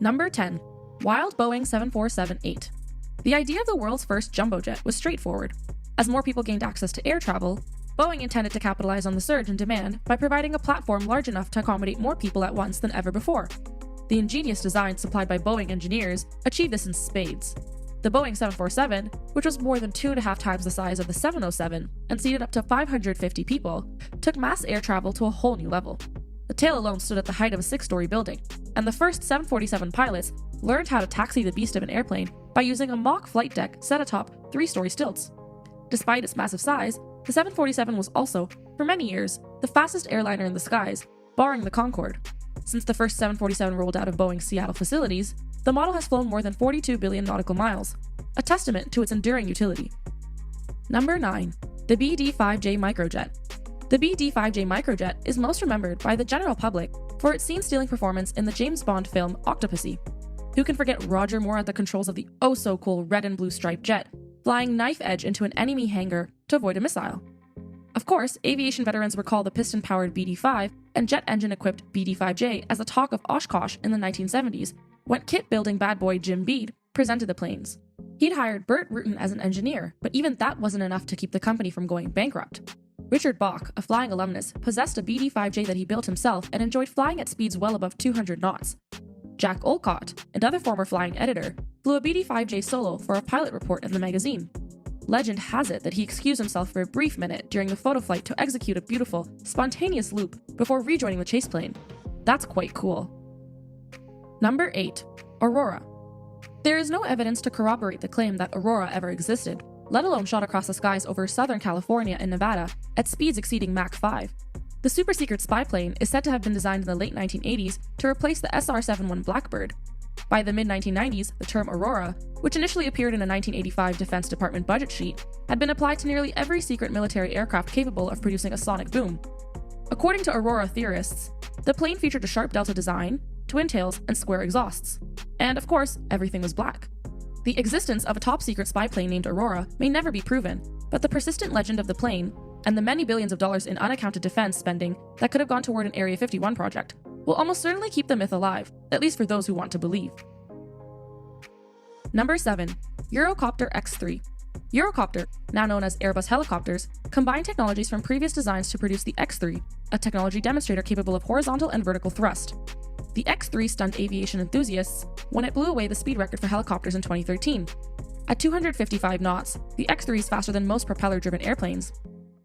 Number 10. Wild Boeing 747-8. The idea of the world's first jumbo jet was straightforward. As more people gained access to air travel, Boeing intended to capitalize on the surge in demand by providing a platform large enough to accommodate more people at once than ever before. The ingenious design supplied by Boeing engineers achieved this in spades. The Boeing 747, which was more than 2.5 times the size of the 707 and seated up to 550 people, took mass air travel to a whole new level. The tail alone stood at the height of a 6-story building, and the first 747 pilots learned how to taxi the beast of an airplane by using a mock flight deck set atop 3-story stilts. Despite its massive size, the 747 was also, for many years, the fastest airliner in the skies, barring the Concorde. Since the first 747 rolled out of Boeing's Seattle facilities, the model has flown more than 42 billion nautical miles, a testament to its enduring utility. Number 9. The BD-5J MICROJET. The BD-5J MICROJET is most remembered by the general public for its scene-stealing performance in the James Bond film Octopussy. Who can forget Roger Moore at the controls of the oh-so-cool red and blue striped jet, flying knife-edge into an enemy hangar to avoid a missile? Of course, aviation veterans recall the piston-powered BD-5 and jet engine-equipped BD-5J as the talk of Oshkosh in the 1970s, when kit-building bad boy Jim Bede presented the planes. He'd hired Burt Rutan as an engineer, but even that wasn't enough to keep the company from going bankrupt. Richard Bach, a flying alumnus, possessed a BD-5J that he built himself and enjoyed flying at speeds well above 200 knots. Jack Olcott, another former flying editor, flew a BD-5J solo for a pilot report in the magazine. Legend has it that he excused himself for a brief minute during the photo flight to execute a beautiful, spontaneous loop before rejoining the chase plane. That's quite cool. Number 8. Aurora. There is no evidence to corroborate the claim that Aurora ever existed, let alone shot across the skies over Southern California and Nevada at speeds exceeding Mach 5. The super-secret spy plane is said to have been designed in the late 1980s to replace the SR-71 Blackbird. By the mid-1990s, the term Aurora, which initially appeared in a 1985 Defense Department budget sheet, had been applied to nearly every secret military aircraft capable of producing a sonic boom. According to Aurora theorists, the plane featured a sharp delta design, twin tails, and square exhausts. And of course, everything was black. The existence of a top-secret spy plane named Aurora may never be proven, but the persistent legend of the plane, and the many billions of dollars in unaccounted defense spending that could have gone toward an Area 51 project, will almost certainly keep the myth alive, at least for those who want to believe. Number 7. Eurocopter X3. Eurocopter, now known as Airbus helicopters, combine technologies from previous designs to produce the X3, a technology demonstrator capable of horizontal and vertical thrust. The X3 stunned aviation enthusiasts when it blew away the speed record for helicopters in 2013. At 255 knots, the X3 is faster than most propeller-driven airplanes.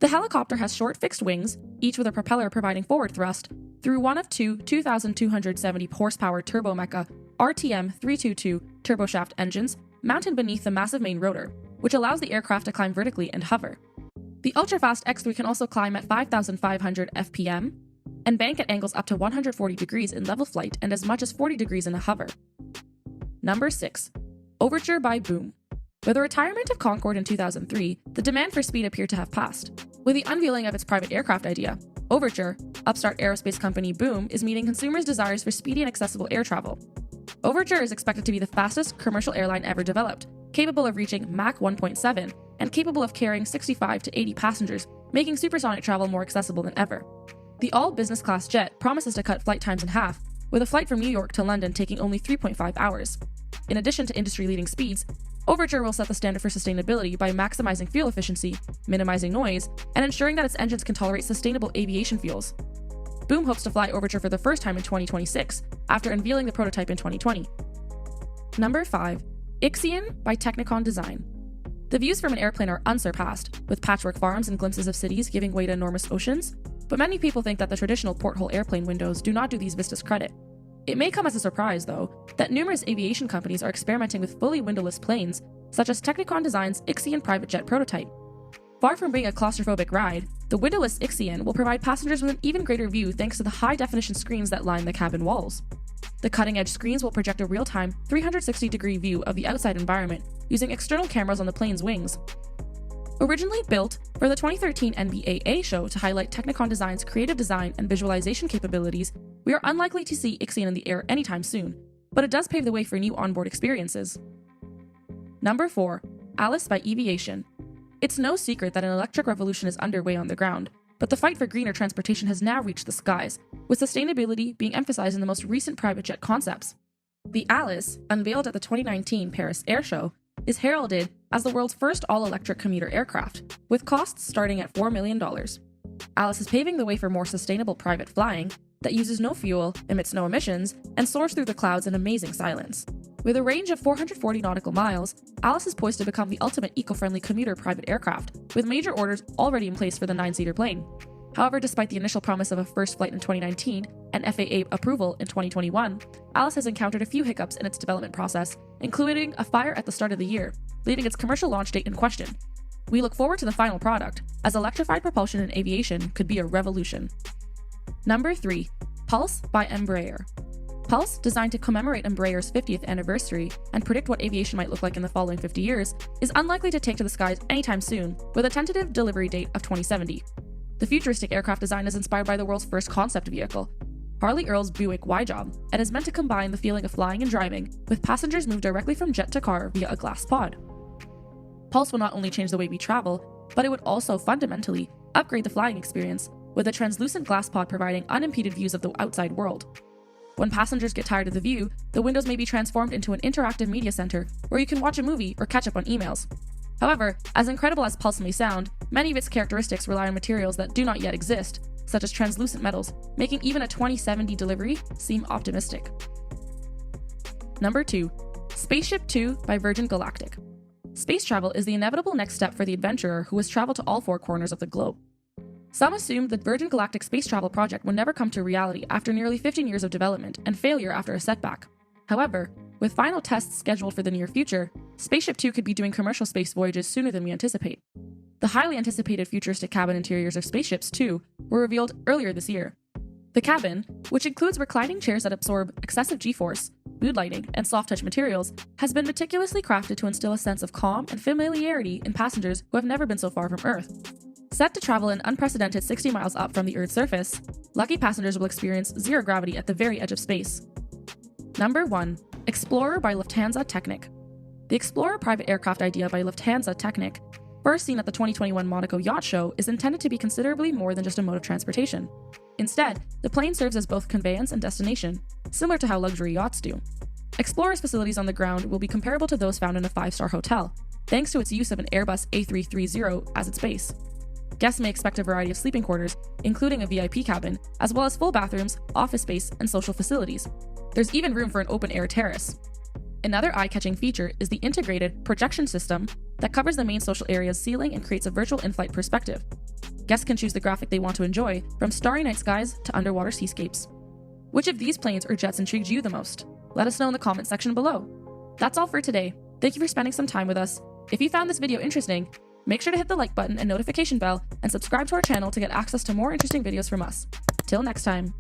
The helicopter has short fixed wings, each with a propeller providing forward thrust, through one of two 2,270 horsepower Turbomeca RTM322 turboshaft engines mounted beneath the massive main rotor, which allows the aircraft to climb vertically and hover. The ultra-fast X3 can also climb at 5,500 FPM and bank at angles up to 140 degrees in level flight and as much as 40 degrees in a hover. Number 6. Overture by Boom. With the retirement of Concorde in 2003, the demand for speed appeared to have passed. With the unveiling of its private aircraft idea, Overture, upstart aerospace company Boom is meeting consumers' desires for speedy and accessible air travel. Overture is expected to be the fastest commercial airline ever developed, capable of reaching Mach 1.7 and capable of carrying 65 to 80 passengers, making supersonic travel more accessible than ever. The all-business class jet promises to cut flight times in half, with a flight from New York to London taking only 3.5 hours. In addition to industry-leading speeds, Overture will set the standard for sustainability by maximizing fuel efficiency, minimizing noise, and ensuring that its engines can tolerate sustainable aviation fuels. Boom hopes to fly Overture for the first time in 2026, after unveiling the prototype in 2020. Number 5. Ixion by Technicon Design. The views from an airplane are unsurpassed, with patchwork farms and glimpses of cities giving way to enormous oceans, but many people think that the traditional porthole airplane windows do not do these vistas credit. It may come as a surprise, though, that numerous aviation companies are experimenting with fully windowless planes, such as Technicon Design's Ixion private jet prototype. Far from being a claustrophobic ride, the windowless Ixion will provide passengers with an even greater view thanks to the high-definition screens that line the cabin walls. The cutting-edge screens will project a real-time, 360-degree view of the outside environment using external cameras on the plane's wings. Originally built for the 2013 NBAA show to highlight Technicon Design's creative design and visualization capabilities, we are unlikely to see Ixion in the air anytime soon, but it does pave the way for new onboard experiences. Number 4. Alice by Eviation. It's no secret that an electric revolution is underway on the ground, but the fight for greener transportation has now reached the skies, with sustainability being emphasized in the most recent private jet concepts. The Alice, unveiled at the 2019 Paris Air Show, is heralded as the world's first all-electric commuter aircraft, with costs starting at $4 million. Alice is paving the way for more sustainable private flying that uses no fuel, emits no emissions, and soars through the clouds in amazing silence. With a range of 440 nautical miles, Alice is poised to become the ultimate eco-friendly commuter private aircraft, with major orders already in place for the 9-seater plane. However, despite the initial promise of a first flight in 2019 and FAA approval in 2021, Alice has encountered a few hiccups in its development process, including a fire at the start of the year, leaving its commercial launch date in question. We look forward to the final product, as electrified propulsion in aviation could be a revolution. Number 3. Pulse by Embraer. Pulse, designed to commemorate Embraer's 50th anniversary and predict what aviation might look like in the following 50 years, is unlikely to take to the skies anytime soon, with a tentative delivery date of 2070. The futuristic aircraft design is inspired by the world's first concept vehicle, Harley Earl's Buick Y-Job, and is meant to combine the feeling of flying and driving, with passengers moved directly from jet to car via a glass pod. Pulse will not only change the way we travel, but it would also fundamentally upgrade the flying experience, with a translucent glass pod providing unimpeded views of the outside world. When passengers get tired of the view, the windows may be transformed into an interactive media center where you can watch a movie or catch up on emails. However, as incredible as Pulse may sound, many of its characteristics rely on materials that do not yet exist, such as translucent metals, making even a 2070 delivery seem optimistic. Number 2. SpaceshipTwo by Virgin Galactic. Space travel is the inevitable next step for the adventurer who has traveled to all 4 corners of the globe. Some assumed the Virgin Galactic space travel project would never come to reality after nearly 15 years of development and failure after a setback. However, with final tests scheduled for the near future, SpaceshipTwo could be doing commercial space voyages sooner than we anticipate. The highly anticipated futuristic cabin interiors of SpaceshipTwo were revealed earlier this year. The cabin, which includes reclining chairs that absorb excessive G-force, mood lighting, and soft-touch materials, has been meticulously crafted to instill a sense of calm and familiarity in passengers who have never been so far from Earth. Set to travel an unprecedented 60 miles up from the Earth's surface, lucky passengers will experience zero gravity at the very edge of space. Number 1. Explorer by Lufthansa Technik. The Explorer private aircraft idea by Lufthansa Technik, first seen at the 2021 Monaco Yacht Show, is intended to be considerably more than just a mode of transportation. Instead, the plane serves as both conveyance and destination, similar to how luxury yachts do. Explorer's facilities on the ground will be comparable to those found in a 5-star hotel, thanks to its use of an Airbus A330 as its base. Guests may expect a variety of sleeping quarters, including a VIP cabin, as well as full bathrooms, office space, and social facilities. There's even room for an open-air terrace. Another eye-catching feature is the integrated projection system that covers the main social area's ceiling and creates a virtual in-flight perspective. Guests can choose the graphic they want to enjoy, from starry night skies to underwater seascapes. Which of these planes or jets intrigued you the most? Let us know in the comment section below. That's all for today. Thank you for spending some time with us. If you found this video interesting, make sure to hit the like button and notification bell and subscribe to our channel to get access to more interesting videos from us. Till next time.